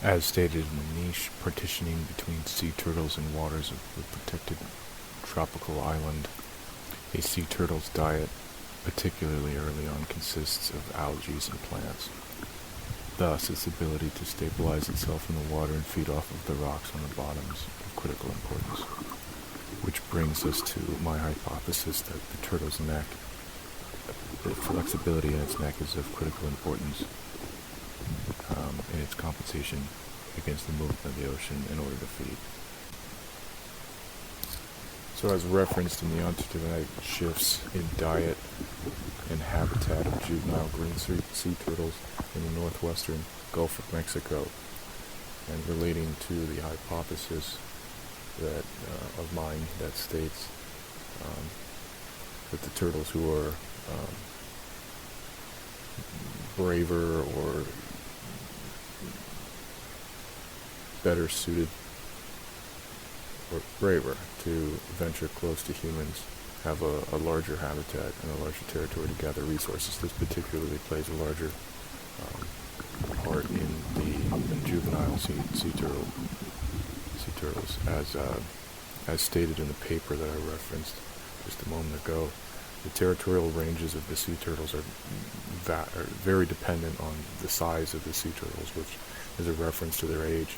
As stated in the niche, partitioning between sea turtles and waters of the protected tropical island, a sea turtle's diet, particularly early on, consists of algae and plants. Thus, its ability to stabilize itself in the water and feed off of the rocks on the bottom is of critical importance. Which brings us to my hypothesis that the turtle's neck, the flexibility in its neck is of critical importance in its compensation against the movement of the ocean in order to feed. So as referenced in the ontogenetic shifts in diet and habitat of juvenile green sea turtles in the northwestern Gulf of Mexico, and relating to the hypothesis that of mine that states that the turtles who are braver or better suited or braver to venture close to humans have a larger habitat and a larger territory to gather resources. This particularly plays a larger part in the juvenile sea turtles, as stated in the paper that I referenced just a moment ago. The territorial ranges of the sea turtles are very dependent on the size of the sea turtles, which is a reference to their age.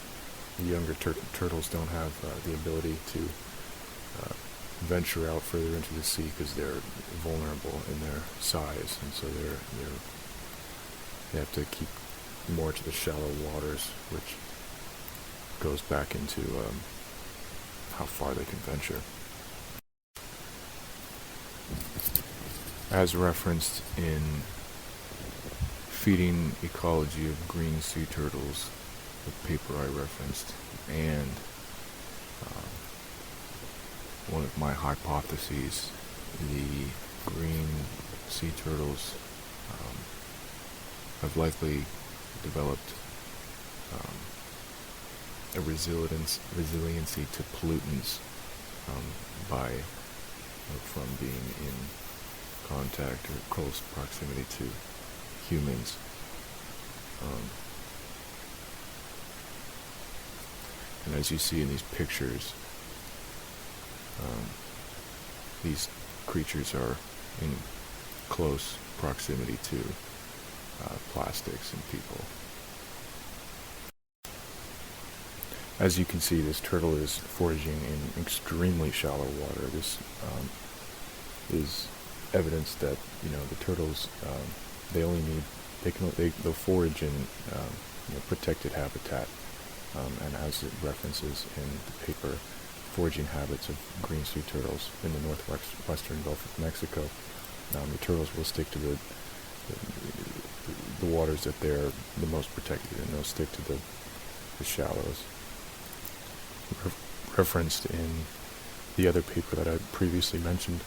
The younger turtles don't have the ability to venture out further into the sea because they're vulnerable in their size, and so they have to keep more to the shallow waters, which goes back into how far they can venture. As referenced in Feeding Ecology of Green Sea Turtles, the paper I referenced, and one of my hypotheses, the green sea turtles have likely developed a resiliency to pollutants from being in contact or close proximity to humans. And as you see in these pictures, these creatures are in close proximity to plastics and people. As you can see, this turtle is foraging in extremely shallow water. This is evidence that the turtles they'll forage in protected habitat, and as it references in the paper, foraging habits of green sea turtles in the northwestern Gulf of Mexico. The turtles will stick to the waters that they're the most protected, and they'll stick to the shallows. Referenced in the other paper that I previously mentioned,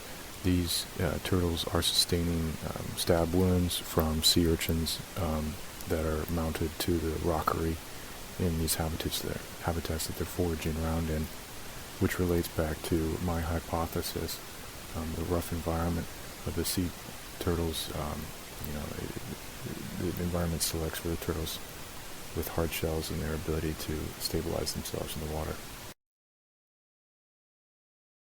these turtles are sustaining stab wounds from sea urchins that are mounted to the rockery in these habitats that they're foraging around in, which relates back to my hypothesis. The rough environment of the sea turtles, the environment selects for the turtles with hard shells and their ability to stabilize themselves in the water.